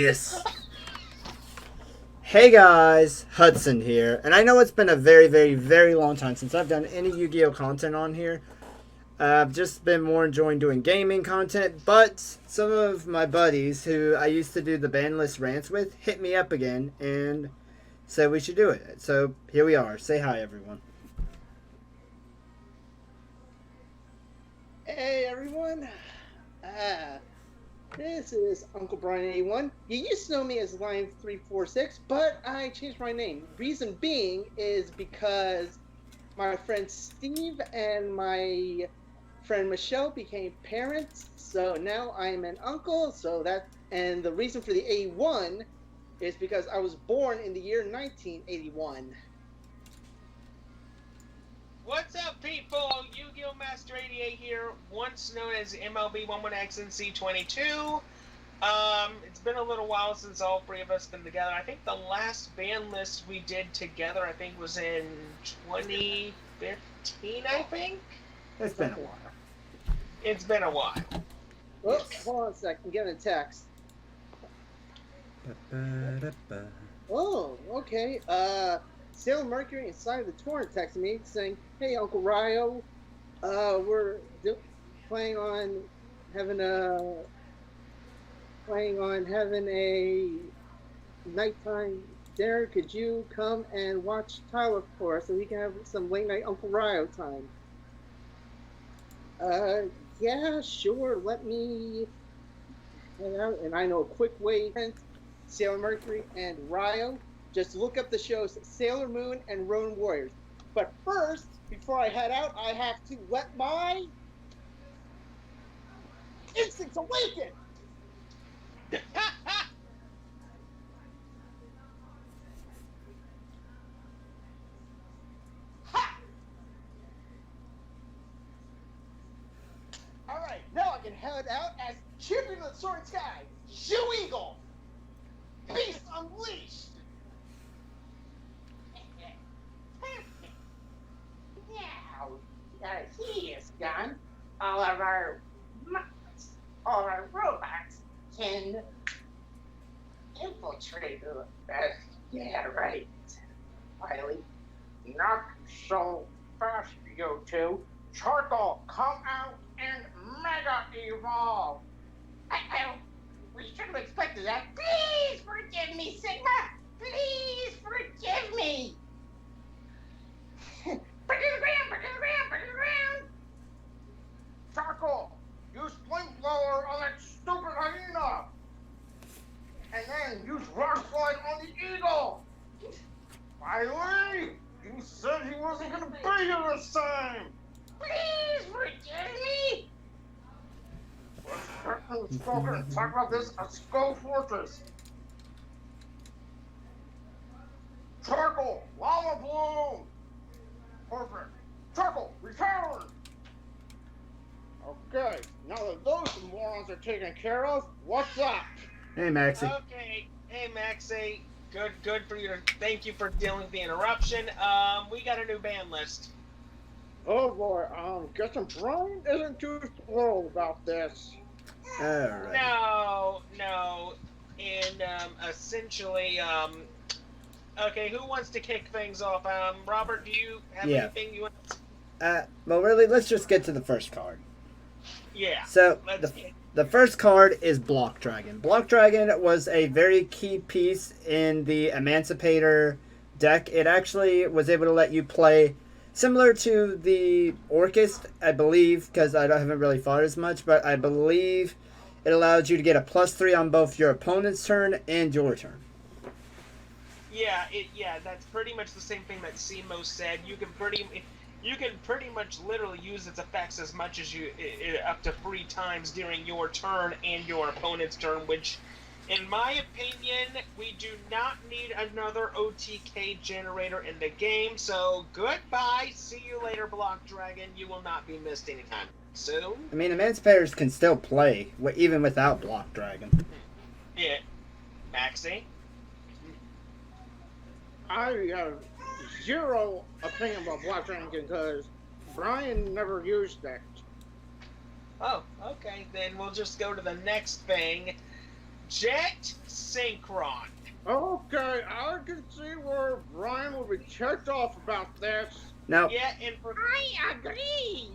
genius. Hey guys, Hudson here, and I know it's been a very, very, very long time since I've done any Yu-Gi-Oh content on here. I've just been more enjoying doing gaming content, but some of my buddies who I used to do the Banlist Rants with hit me up again and said we should do it. So here we are. Say hi, everyone. Hey everyone, this is Uncle Brian 81. You used to know me as Lion 346, but I changed my name. Reason being is because my friend Steve and my friend Michelle became parents, so now I'm an uncle. And the reason for the 81 is because I was born in the year 1981. What's up, people? Yu-Gi-Oh! Master 88 here, once known as MLB 11XNC22. It's been a little while since all three of us been together. I think the last band list we did together, was in 2015, I think? It's been a while. It's been a while. Oh, hold on a sec, I'm getting a text. Oh, okay. Sailor Mercury inside of the Torrent texted me saying, "Hey, Uncle Ryo, we're planning on having a nighttime dinner. Could you come and watch Tyler for us so we can have some late night Uncle Ryo time?" Yeah, sure. Let me head out, and I know a quick way. Sailor Mercury and Ryo. Just look up the shows Sailor Moon and Ronin Warriors. But first, before I head out, I have to let my instincts awaken! Ha! Alright, now I can head out as Champion of the Soaring Sky, Shoe Eagle! Beast Unleashed! Now, he is gone. All of our robots can infiltrate us. Yeah, right. Riley, not so fast, you two. Charcoal, come out and mega evolve. We should have expected that. Please forgive me, Sigma. Please forgive me. Back to the ground, back to the ground, back to the ground! Charcoal, use Flame Blower on that stupid hyena! And then use Rock Slide on the eagle! Riley, you said he wasn't gonna be here this time! Please forgive me! Let's talk about this at Skull Fortress. Charcoal, Lava Bloom! Perfect. Charcoal, return! Okay, now that those morons are taken care of, what's up? Hey, Maxie. Okay. Hey, Maxie. Good for you. Thank you for dealing with the interruption. We got a new band list. Oh boy, guessing Brian isn't too thrilled about this. Alright. No. And, essentially, okay, who wants to kick things off? Robert, do you have anything you want? Well, really, let's just get to the first card. Yeah. So, the first card is Block Dragon. Block Dragon was a very key piece in the Emancipator deck. It actually was able to let you play similar to the Orchist, I believe, because I haven't really fought as much, but I believe it allowed you to get a +3 on both your opponent's turn and your turn. Yeah, that's pretty much the same thing that Simo said. You can pretty much literally use its effects as much as up to 3 times during your turn and your opponent's turn, which, in my opinion, we do not need another OTK generator in the game, so goodbye, see you later, Block Dragon. You will not be missed anytime soon. I mean, Emancipators can still play, even without Block Dragon. Yeah. Maxie? I have zero opinion about Black Dragon because Brian never used that. Oh, okay. Then we'll just go to the next thing. Jet Synchron. Okay, I can see where Brian will be checked off about this. Now, Yeah, and for I agree.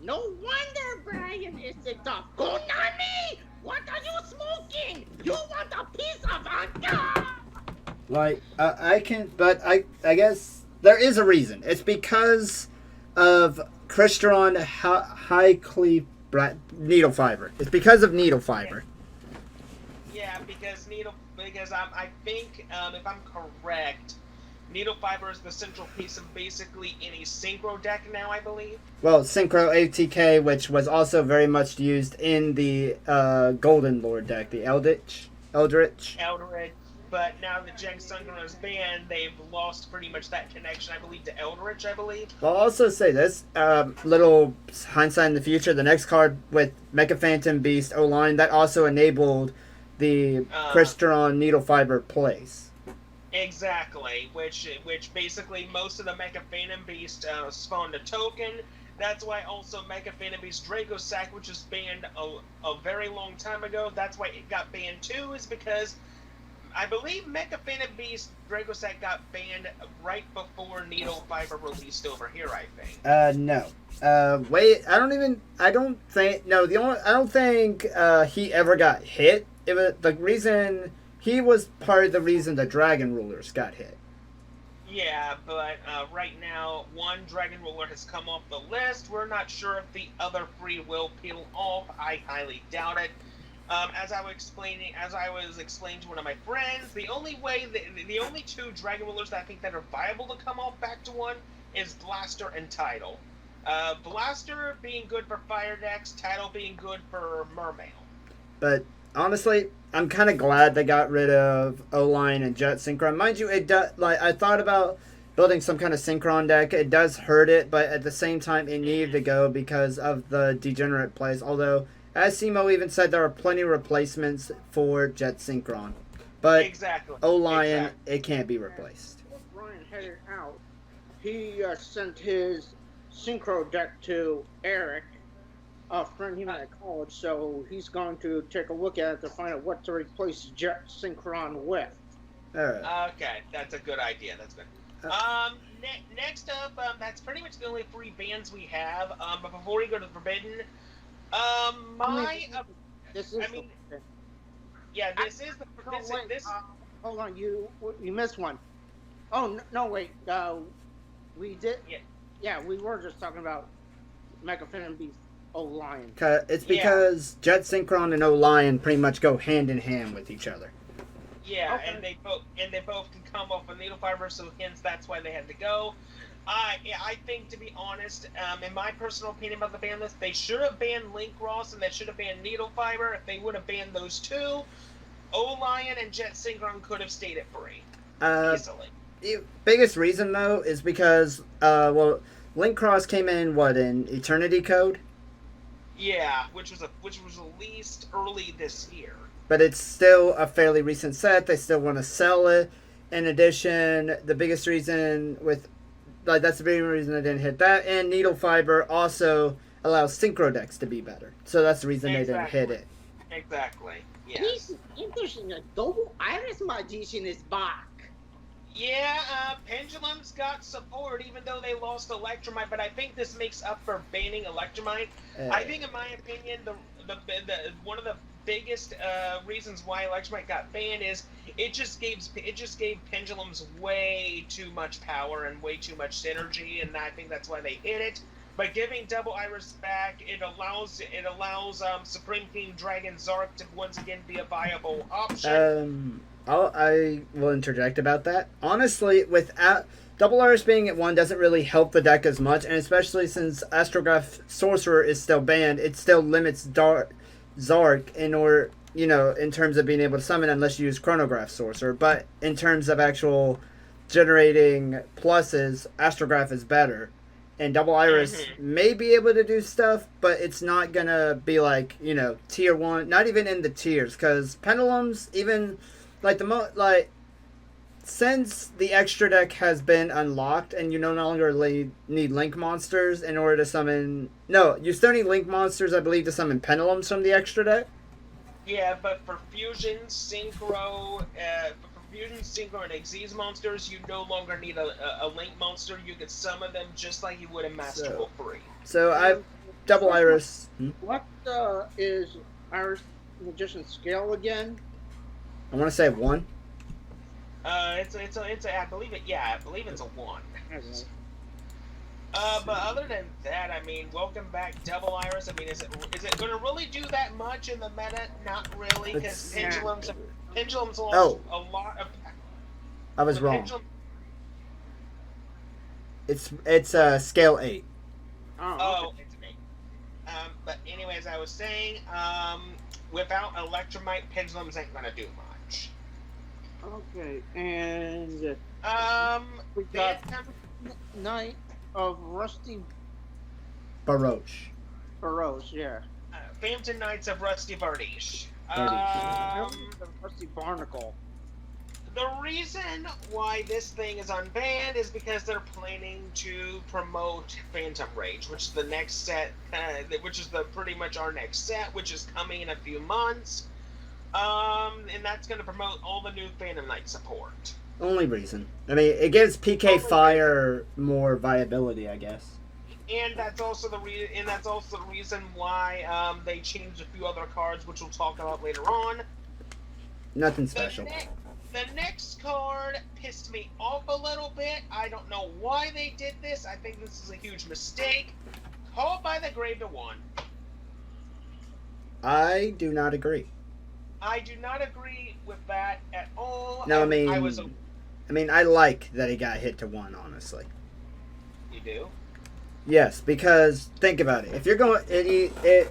No wonder Brian isn't a Konami. What are you smoking? You want a piece of vodka? like, I guess there is a reason. It's because of Crystron High Cleave Needle Fiber. It's because of Needle Fiber. yeah, because I think if I'm correct, needle fiber is the central piece of basically any synchro deck now, I believe. Well, Synchro ATK, which was also very much used in the Golden Lord deck, the Eldritch. Eldritch. But now that Jet Synchron is banned, they've lost pretty much that connection, I believe, to Eldritch, I believe. I'll also say this, little hindsight in the future, the next card with Mecha Phantom Beast O-Line, that also enabled the Crystron Needle Fiber plays. Exactly, which basically most of the Mecha Phantom Beast spawned a token. That's why also Mecha Phantom Beast Draco Sack, which was banned a very long time ago, that's why it got banned too, is because I believe Mecha Phantom Beast Draco Sack got banned right before Needle Fiber released over here, I think. No. Wait, I don't think he ever got hit. It was the reason, he was part of the reason the Dragon Rulers got hit. Yeah, but right now, one Dragon Ruler has come off the list. We're not sure if the other three will peel off. I highly doubt it. As I was explaining to one of my friends, the only two Dragon Rulers that I think that are viable to come off back to one is Blaster and Tidal. Blaster being good for fire decks, Tidal being good for Mermail. But honestly, I'm kind of glad they got rid of O-Line and Jet Synchron. Mind you, it does, like, I thought about building some kind of Synchron deck. It does hurt it, but at the same time, it needed to go because of the degenerate plays. Although, as Simo even said, there are plenty of replacements for Jet Synchron. But exactly. O-Lion, it can't be replaced. Before Brian headed out, he sent his synchro deck to Eric, a friend he met at college, so he's going to take a look at it to find out what to replace Jet Synchron with. Alright. Okay, that's a good idea. That's good. Next up, that's pretty much the only free bans we have. But before we go to Forbidden, this is hold on, you missed one. Oh no, wait. We did. Yeah, we were just talking about Mecha Phantom Beast O-Lion. It's because Jet Synchron and O-Lion pretty much go hand in hand with each other. Yeah, Okay. and they both can come off of needle fiber, so hence that's why they had to go. I think, to be honest, in my personal opinion about the ban list, they should have banned Link Ross and they should have banned needle fiber. If they would have banned those two, O-Lion and Jet Synchron could have stayed at free easily. The biggest reason though is because Link Cross came in in Eternity Code, Yeah, which was released early this year. but it's still a fairly recent set. They still want to sell it. In addition, the biggest reason that's the big reason I didn't hit that, and Needle Fiber also allows synchro decks to be better, so that's the reason they didn't hit it. Exactly. Yes. He's interesting. A double Iris Magician is back. Yeah, Pendulum's got support, even though they lost Electromite, but I think this makes up for banning Electromite. I think, in my opinion, the one of the biggest reasons why Electromite got banned is it just gave Pendulums way too much power and way too much synergy, and I think that's why they hit it. By giving Double Iris back, it allows Supreme King Dragon Zark to once again be a viable option. I will interject about that. Honestly, without Double Iris being at 1 doesn't really help the deck as much, and especially since Astrograph Sorcerer is still banned, it still limits Zark in terms of being able to summon unless you use Chronograph Sorcerer. But in terms of actual generating pluses, Astrograph is better. And Double Iris may be able to do stuff, but it's not gonna be like, tier 1, not even in the tiers, because Pendulums, even since the extra deck has been unlocked and you no longer need Link monsters in order to summon. No, you still need Link monsters, I believe, to summon Pendulums from the extra deck. Yeah, but for fusion, synchro, and Xyz monsters, you no longer need a link monster. You can summon them just like you would in Master So, Wolf 3. so I And double iris. what is Iris Magician scale again? I want to say 1. I believe it. Yeah, I believe it's a 1. Okay. But other than that, I mean, welcome back, Double Iris. I mean, is it going to really do that much in the meta? Not really, because Pendulum's lost a lot of. I was the wrong. Pendulum, It's scale 8. oh, it's me. But anyways, I was saying, without Electromite, Pendulums ain't going to do much. Okay, and we got Phantom, Knight of Rusty Baroche. Burrows, yeah. Phantom Knights of Rusty Varnish. Rusty Barnacle. The reason why this thing is unbanned is because they're planning to promote Phantom Rage, which is the next set, which is pretty much our next set, which is coming in a few months. And that's going to promote all the new Phantom Knight support. Only reason. I mean, it gives PK Fire more viability, I guess. And that's also the reason why they changed a few other cards, which we'll talk about later on. Nothing special. The next card pissed me off a little bit. I don't know why they did this. I think this is a huge mistake. Called by the Grave to 1. I do not agree. I do not agree with that at all. No, I mean, I like that he got hit to 1, honestly. You do? Yes, because think about it. If you're going, if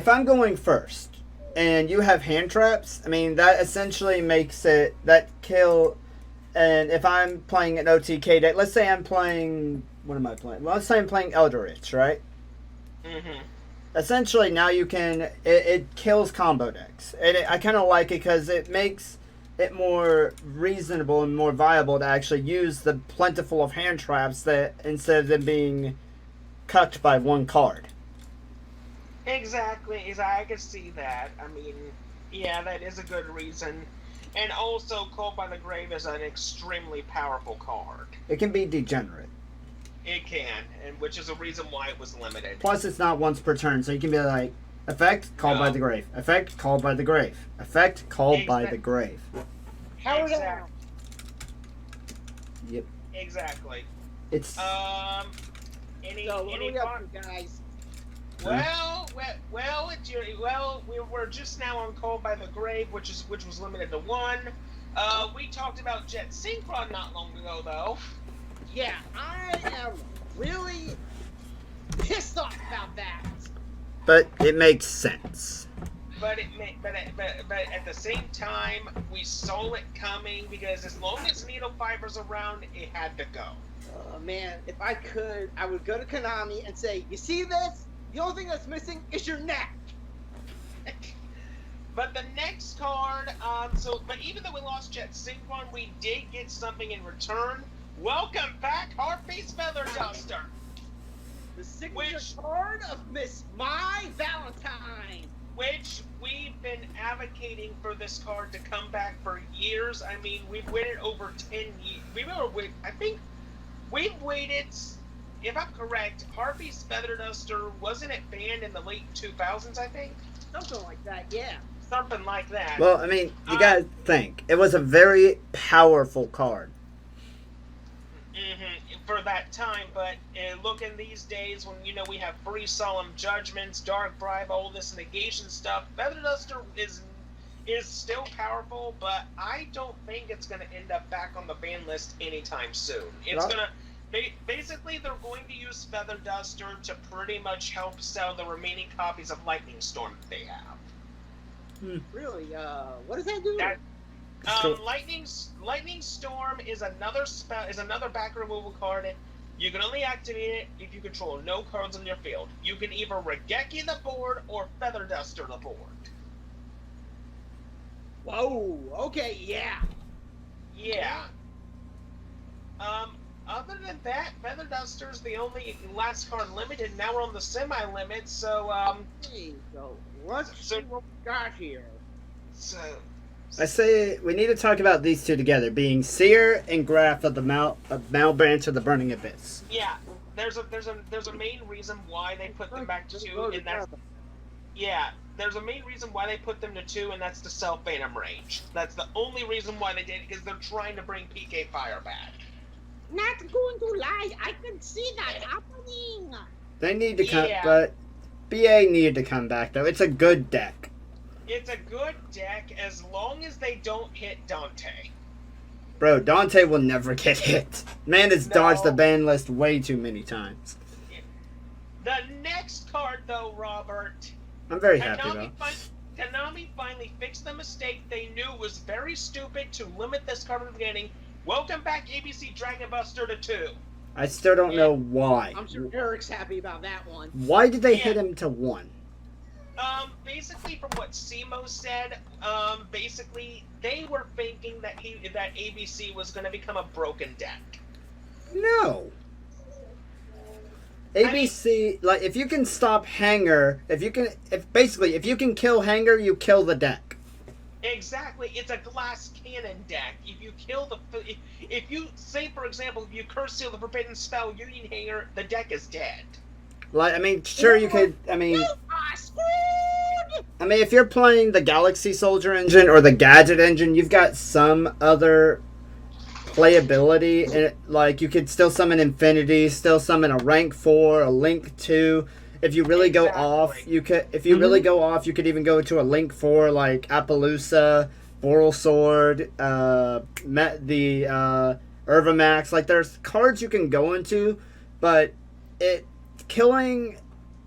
I'm going first and you have hand traps, I mean, that essentially makes it that kill. And if I'm playing an OTK deck, let's say I'm playing, what am I playing? Well, let's say I'm playing Eldritch, right? Mm-hmm. Essentially, now you can, it kills combo decks. And I kind of like it because it makes it more reasonable and more viable to actually use the plentiful of hand traps that instead of them being cucked by 1 card. Exactly. I can see that. I mean, yeah, that is a good reason. And also, Called by the Grave is an extremely powerful card. It can be degenerate. It can, and which is a reason why it was limited. Plus, it's not once per turn, so you can be like, effect, called by the grave. Effect, called by the grave. Effect, called by the grave. Power down. Yep. Exactly. It's... Any So what are we up to, guys? Well, we're just now on Called by the Grave, which was limited to 1. We talked about Jet Synchron not long ago, though. Yeah, I am really pissed off about that. But it makes sense. But at the same time, we saw it coming because as long as Needle Fiber's around, it had to go. Man, if I could, I would go to Konami and say, you see this? The only thing that's missing is your neck. But the next card, but even though we lost Jet Synchron, we did get something in return. Welcome back, Harpy's Feather Duster. The signature card of Miss My Valentine. Which we've been advocating for this card to come back for years. I mean, we've waited over 10 years. I think we've waited, if I'm correct, Harpy's Feather Duster, wasn't it banned in the late 2000s, I think? Something like that, yeah. Something like that. Well, I mean, you gotta think. It was a very powerful card. For that time, but look in these days when, we have free solemn judgments, dark bribe, all this negation stuff, Feather Duster is still powerful, but I don't think it's going to end up back on the ban list anytime soon. It's going to... Basically, they're going to use Feather Duster to pretty much help sell the remaining copies of Lightning Storm that they have. Really? What does that do? Lightning Storm is another back removal card. You can only activate it if you control no cards on your field. You can either Regeki the board or Feather Duster the board. Whoa, okay, yeah. Yeah. Other than that, Feather Duster's the only last card limited. Now we're on the semi-limit, so Okay, so let's So- see what we got here. So, I say we need to talk about these two together, being Seer and Graf of the Mal branch of the Burning Abyss. yeah, there's a main reason why they put them back to 2, and that's there's a main reason why they put them to 2, and that's to sell Phantom Rage. That's the only reason why they did it, because they're trying to bring PK Fire back. Not going to lie, I can see that happening. They need to come, Yeah. but BA needed to come back though. It's a good deck. It's a good deck as long as they don't hit Dante. Bro, Dante will never get hit. Man has dodged the No. ban list way too many times. The next card, though, Robert, I'm very happy though. Konami finally fixed the mistake they knew was very stupid to limit this card from the beginning. Welcome back, ABC Dragon Buster to 2. I still don't know why. I'm sure Eric's happy about that one. Why did they Yeah. hit him to 1? Basically, from what Simo said, basically they were thinking that ABC was going to become a broken deck. No. ABC, like, if you can stop Hanger, if you can kill Hanger, you kill the deck. Exactly, it's a glass cannon deck. If you kill if you say, for example, if you curse seal the forbidden spell Union Hanger, the deck is dead. Like, I mean, sure you could, I mean, You are screwed! if you're playing the Galaxy Soldier engine or the Gadget engine, you've got some other playability. And, like, you could still summon Infinity, still summon a rank 4, a link 2. If you really go off, you could. If you really go off, you could even go to a link 4 like Appaloosa, Boral Sword, the Irvamax. Like, there's cards you can go into, but killing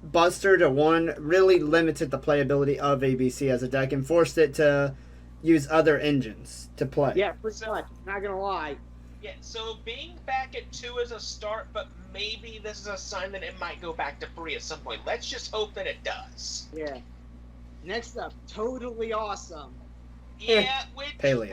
Buster to 1 really limited the playability of ABC as a deck and forced it to use other engines to play. Yeah, pretty much. Not gonna lie. Yeah, so being back at 2 is a start, but maybe this is a sign that it might go back to 3 at some point. Let's just hope that it does. Yeah. Next up, totally awesome. Yeah, which Paleo.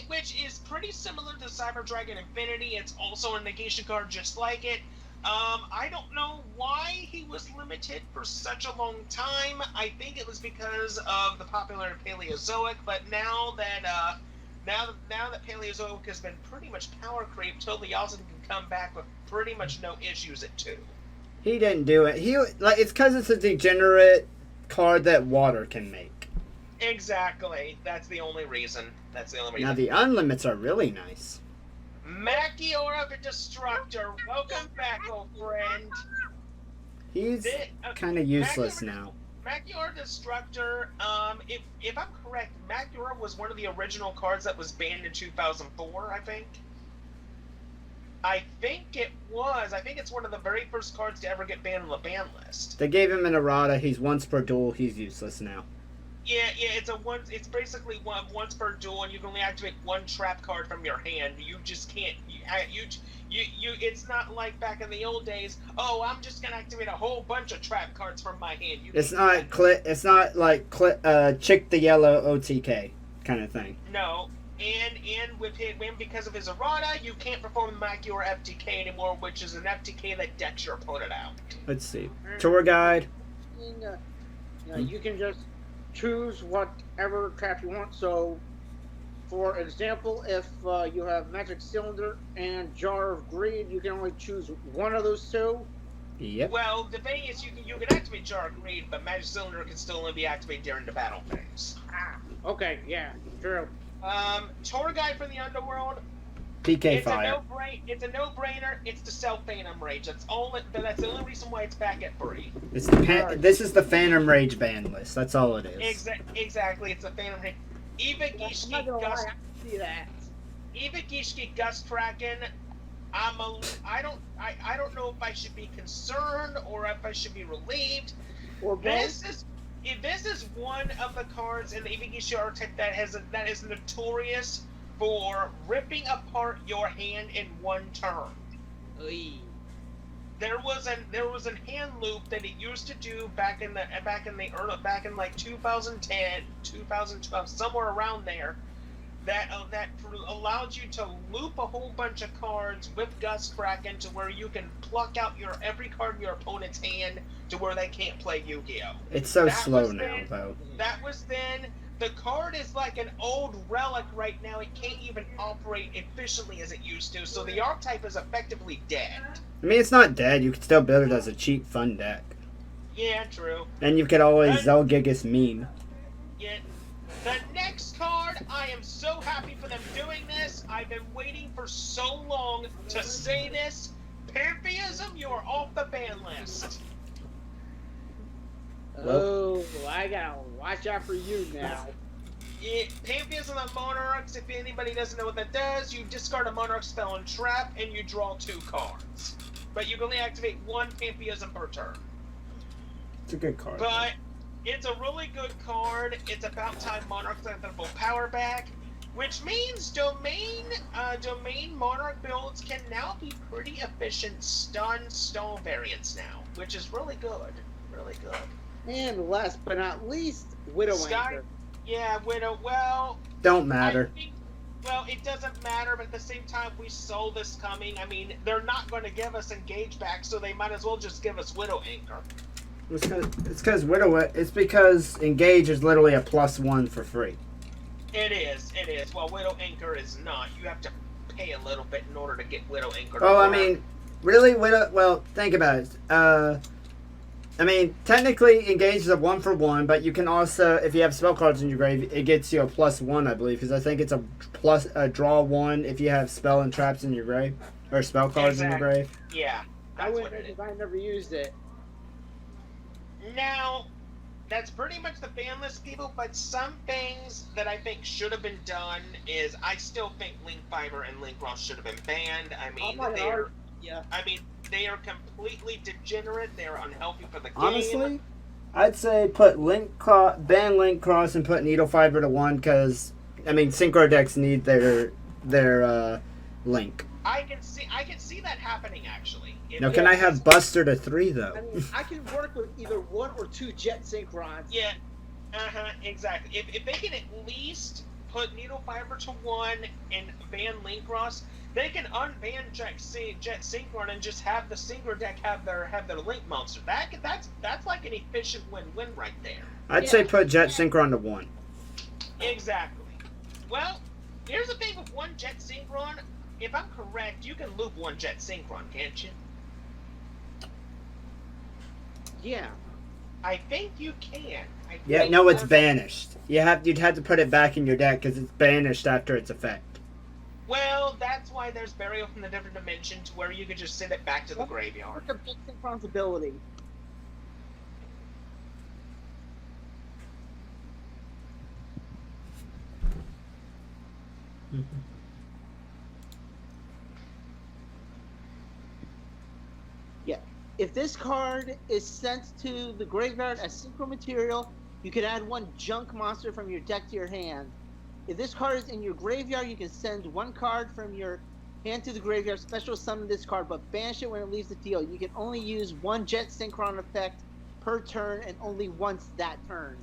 which is pretty similar to Cyber Dragon Infinity. It's also a negation card just like it. I don't know why he was limited for such a long time. I think it was because of the popular Paleozoic, but now that Paleozoic has been pretty much power creep, Totally Awesome can come back with pretty much no issues at 2. He didn't do it. It's because it's a degenerate card that water can make. Exactly. That's the only reason. Now the unlimits are really nice. Machiora the Destructor, welcome back, old friend. He's kind of useless now. Machiora Destructor, if I'm correct, Machiora was one of the original cards that was banned in 2004, I think. I think it was. I think it's one of the very first cards to ever get banned on the ban list. They gave him an errata. He's once per duel. He's useless now. Yeah, it's basically once per duel, and you can only activate 1 trap card from your hand. You just can't. It's not like back in the old days. Oh, I'm just gonna activate a whole bunch of trap cards from my hand. It's not like Chick the Yellow OTK kind of thing. No, and with him, because of his errata, you can't perform the Machiora FTK anymore, which is an FTK that decks your opponent out. Let's see. Tour guide. You can just choose whatever trap you want. So, for example, if you have Magic Cylinder and Jar of Greed, you can only choose one of those 2. Yep. Well, the thing is, you can activate Jar of Greed, but Magic Cylinder can still only be activated during the battle phase. Okay, yeah, true. Tour Guide for the Underworld. PK Fire. It's a no-brainer. It's to sell Phantom Rage. That's the only reason why it's back at 3. This is the Phantom Rage ban list. That's all it is. Exactly. It's a Phantom Rage. I'm not gonna lie, I can see that. Ivagishki Gust Kraken. I don't know if I should be concerned or if I should be relieved. Or both. This is one of the cards in the Ibigishi archetype that is notorious for ripping apart your hand in 1 turn. Oy. There was a hand loop that it used to do back in like 2010, 2012, somewhere around there, that allowed you to loop a whole bunch of cards with Gust Kraken to where you can pluck out every card in your opponent's hand to where they can't play Yu-Gi-Oh. It's so That slow was now, then- though. That was then. The card is like an old relic right now. It can't even operate efficiently as it used to, so the archetype is effectively dead. I mean, it's not dead. You can still build it as a cheap, fun deck. Yeah, true. And you could always Zelgigus meme. Yeah. The next card, I am so happy for them doing this. I've been waiting for so long to say this. Pantheism, you're off the ban list. Oh, I gotta watch out for you now. Pantheism of Monarchs, if anybody doesn't know what that does, you discard a Monarch spell and trap, and you draw 2 cards. But you can only activate 1 Pantheism per turn. It's a good card. But it's a really good card. It's about time Monarchs got their full power back, which means domain Monarch builds can now be pretty efficient stun variants now, which is really good. Really good. And last but not least, Widow Anchor. Yeah, Widow. Well, Don't matter. Well, it doesn't matter, but at the same time, we saw this coming. I mean, they're not going to give us Engage back, so they might as well just give us Widow Anchor. It's because Engage is literally a +1 for free. It is. Well, Widow Anchor is not. You have to pay a little bit in order to get Widow Anchor. Oh, I mean, really, Widow? Well, think about it. I mean, technically, Engage is a 1-for-1, but you can also, if you have spell cards in your grave, it gets you a +1, I believe, because I think it's a draw 1 if you have spell and traps in your grave, or spell cards in your grave. Yeah, I that's wouldn't what it is. because I never used it. Now, that's pretty much the ban list, people, but some things that I think should have been done is I still think Link Fiber and Link Ross should have been banned. I mean, they are completely degenerate. They are unhealthy for the game. Honestly, I'd say ban Link Cross and put Needle Fiber to 1, because, I mean, Synchro decks need their Link. I can see that happening, actually. Now, can I have Buster to 3, though? I mean, I can work with either 1 or 2 Jet Synchrons. Yeah, exactly. If they can at least put Needle Fiber to 1 and ban Link Ross, they can unban Jet Synchron and just have the Synchro deck have their Link monster. That's like an efficient win-win right there. I'd say put Jet Synchron to 1. Exactly. Well, here's the thing with 1 Jet Synchron. If I'm correct, you can loop 1 Jet Synchron, can't you? Yeah. I think you can. Yeah, no, it's banished. You'd have to put it back in your deck because it's banished after its effect. Well, that's why there's Burial from the Different Dimension, to where you could just send it back to the graveyard. What's Jet Synchron's ability? Yeah. If this card is sent to the graveyard as synchro material, you can add 1 junk monster from your deck to your hand. If this card is in your graveyard, you can send 1 card from your hand to the graveyard, special summon this card, but banish it when it leaves the field. You can only use 1 Jet Synchron effect per turn and only once that turn.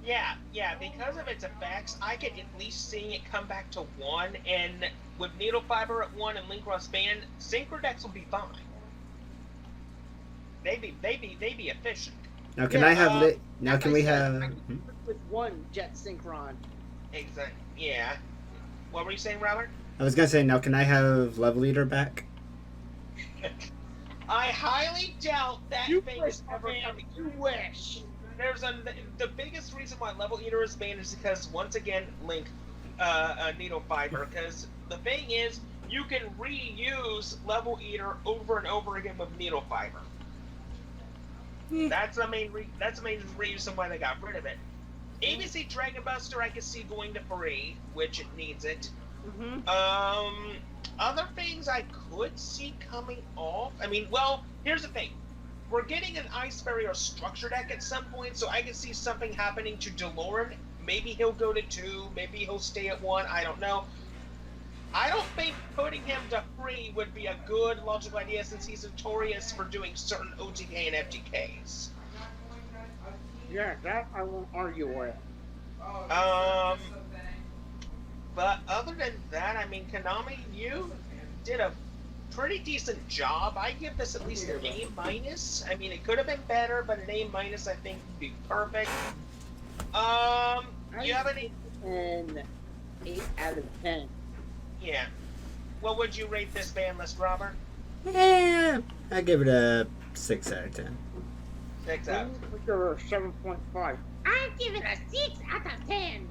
Yeah, because of its effects, I could at least see it come back to 1, and with Needle Fiber at 1 and Link Ross banned, Synchro decks will be fine. They'd be efficient. Now, can I have Now, can we have? I can work with 1 Jet Synchron. Exactly. Yeah. What were you saying, Robert? I was gonna say, now can I have Level Eater back? I highly doubt that You thing wish, is ever man. coming. You wish. The biggest reason why Level Eater is banned is because, once again, Link Needle Fiber. Because the thing is, you can reuse Level Eater over and over again with Needle Fiber. That's the main reason why they got rid of it. ABC Dragon Buster I can see going to free, which it needs it. Mm-hmm. Other things I could see coming off. I mean, well, here's the thing. We're getting an Ice Fairy or Structure deck at some point, so I can see something happening to DeLorean. Maybe he'll go to 2, maybe he'll stay at 1, I don't know. I don't think putting him to free would be a good logical idea, since he's notorious for doing certain OTK and FTKs. Yeah, that I won't argue with. But other than that, I mean, Konami, you did a pretty decent job. I give this at least an A minus. I mean, it could have been better, but an A minus I think would be perfect. You have any? An 8 out of 10. Yeah. What would you rate this band list, Robert? Yeah, I give it a 6 out of 10. 6 out. I'll give her a 7.5. I give it a 6 out of 10.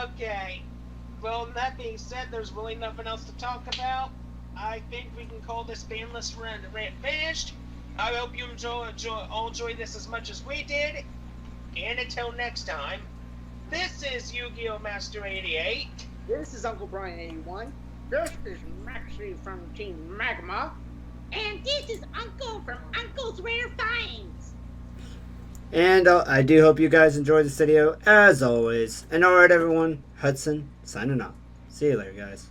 Okay. Well, that being said, there's really nothing else to talk about. I think we can call this Banlist Rant finished. I hope you all enjoy this as much as we did. And until next time, this is Yu-Gi-Oh! Master 88. This is Uncle Brian 81. This is Maxie from Team Magma. And this is Uncle from Uncle's Rare Finds. And I do hope you guys enjoyed this video, as always. And alright, everyone, Hudson, signing off. See you later, guys.